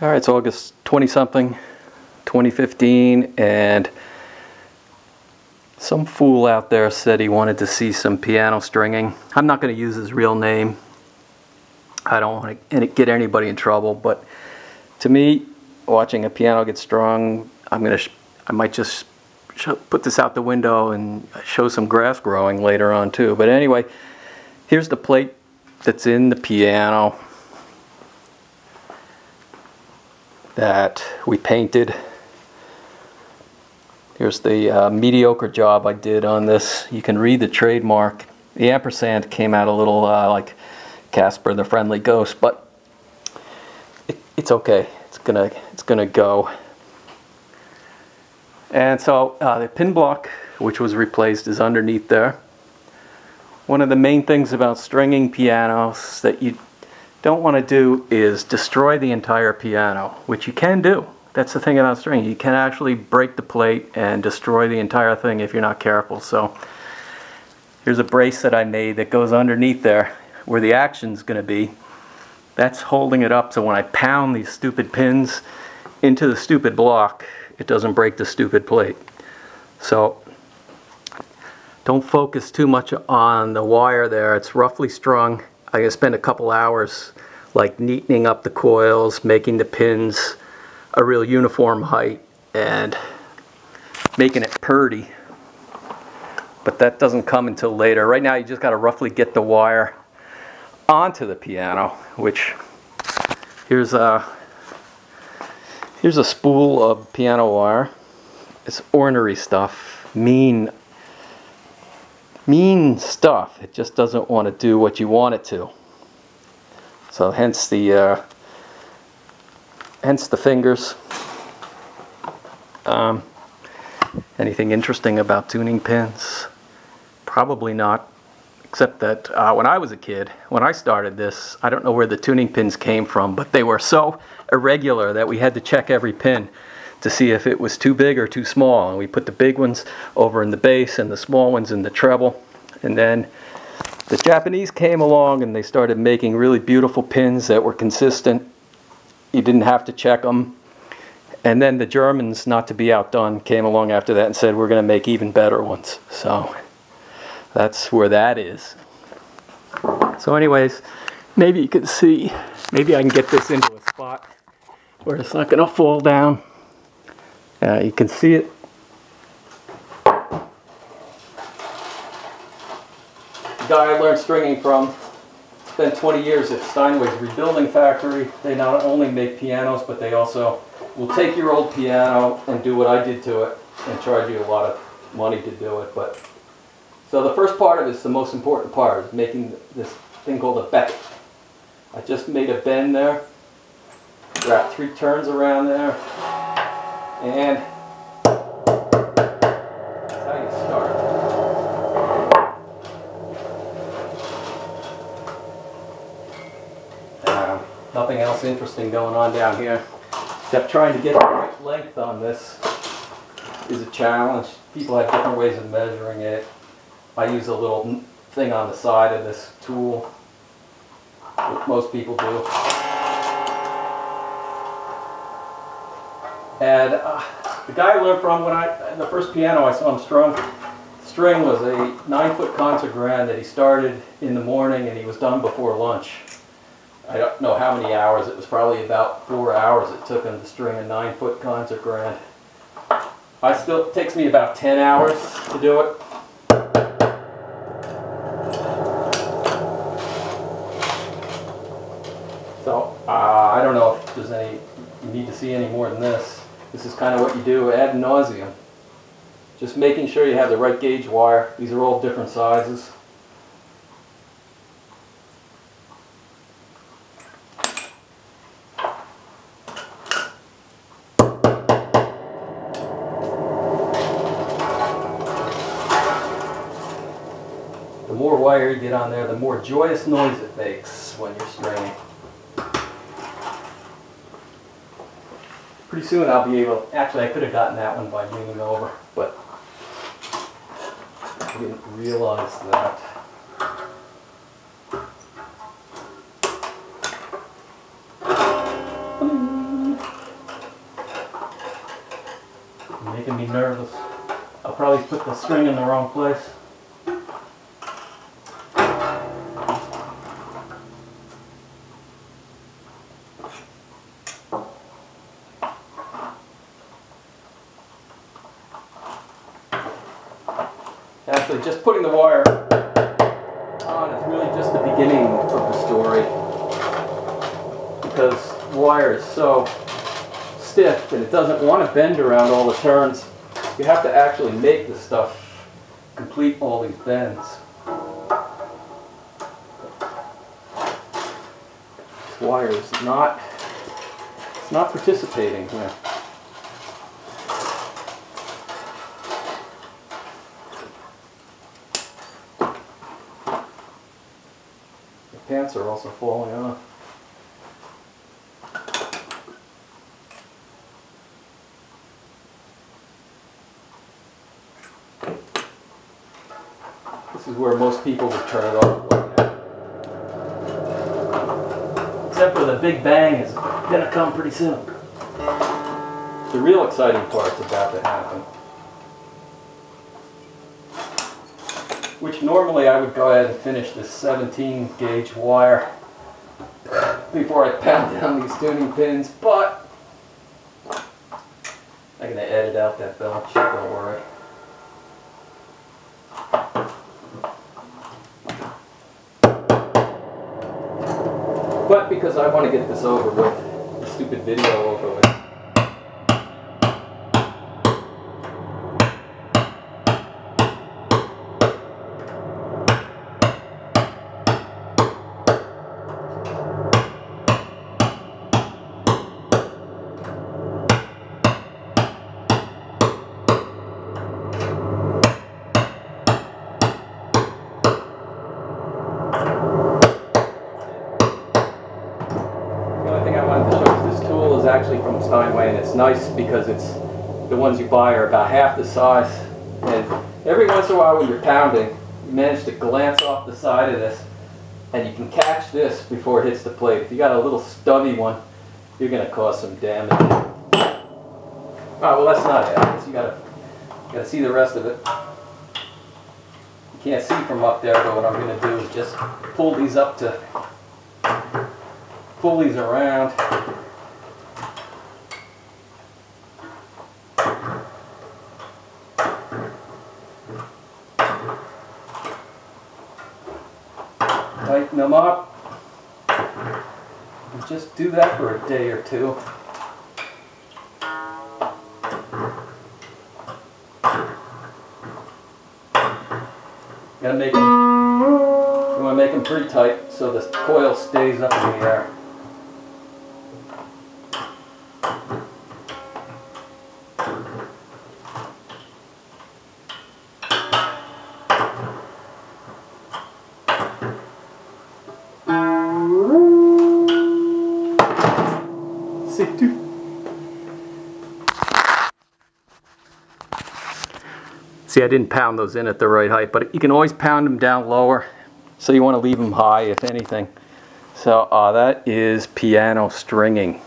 All right, it's August 20-something, 2015, and some fool out there said he wanted to see some piano stringing. I'm not going to use his real name. I don't want to get anybody in trouble, but to me, watching a piano get strung, I might just put this out the window and show some grass growing later on too. But anyway, here's the plate that's in the piano that we painted. Here's the mediocre job I did on this. You can read the trademark. The ampersand came out a little like Casper the Friendly Ghost, but it's okay. It's gonna go. And so the pin block, which was replaced, is underneath there. One of the main things about stringing pianos that you don't want to do is destroy the entire piano, which you can do. That's the thing about stringing. You can actually break the plate and destroy the entire thing if you're not careful. So here's a brace that I made that goes underneath there where the action's going to be. That's holding it up so when I pound these stupid pins into the stupid block, it doesn't break the stupid plate. So don't focus too much on the wire there. It's roughly strung. I'm going to spend a couple hours like neatening up the coils, making the pins a real uniform height, and making it purdy. But that doesn't come until later. Right now you just got to roughly get the wire onto the piano, which here's a spool of piano wire. It's ornery stuff, mean stuff. It just doesn't want to do what you want it to. So hence the fingers. Anything interesting about tuning pins? Probably not, except that when I was a kid, when I started this, I don't know where the tuning pins came from, but they were so irregular that we had to check every pin to see if it was too big or too small, and we put the big ones over in the bass and the small ones in the treble. And then the Japanese came along and they started making really beautiful pins that were consistent. You didn't have to check them. And then the Germans, not to be outdone, came along after that and said we're going to make even better ones. So that's where that is. So anyways, maybe you can see, maybe I can get this into a spot where it's not going to fall down. You can see it. The guy I learned stringing from spent 20 years at Steinway's Rebuilding Factory. They not only make pianos, but they also will take your old piano and do what I did to it and charge you a lot of money to do it. But so the first part of it is the most important part, is making this thing called a becket. I just made a bend there, wrapped 3 turns around there, and that's how you start. Nothing else interesting going on down here, except trying to get the right length on this is a challenge. People have different ways of measuring it. I use a little thing on the side of this tool, which most people do. And the guy I learned from, the first piano I saw him string was a 9-foot concert grand that he started in the morning and he was done before lunch. I don't know how many hours. It was probably about 4 hours it took him to string a 9-foot concert grand. It takes me about 10 hours to do it. So I don't know if there's you need to see any more than this. This is kind of what you do ad nauseum. Just making sure you have the right gauge wire. These are all different sizes. The more wire you get on there, the more joyous noise it makes when you're stringing. Pretty soon I'll be able, actually I could have gotten that one by leaning over, but I didn't realize that. nervous. I'll probably put the string in the wrong place. Actually, just putting the wire on is really just the beginning of the story, because the wire is so stiff and it doesn't want to bend around all the turns. You have to actually make the stuff complete all these bends. This wire is not participating here. The pants are also falling off. This is where most people would turn it off like that. Except for the big bang is going to come pretty soon. The real exciting part's about to happen. Which normally I would go ahead and finish this 17 gauge wire before I pound down these tuning pins, but I'm going to edit out that belch, don't worry. But because I want to get this over with, the stupid video over with. Actually from Steinway, and it's nice because it's the ones you buy are about half the size, and every once in a while when you're pounding you manage to glance off the side of this and you can catch this before it hits the plate. If you got a little stubby one, you're going to cause some damage. Oh, well, that's not it. I guess you gotta see the rest of it. You can't see from up there, but what I'm going to do is just pull these up to pull these around. Tighten them up, and just do that for a day or two. You want to make them pretty tight so the coil stays up in the air. See, I didn't pound those in at the right height, but you can always pound them down lower. So you want to leave them high, if anything. So that is piano stringing.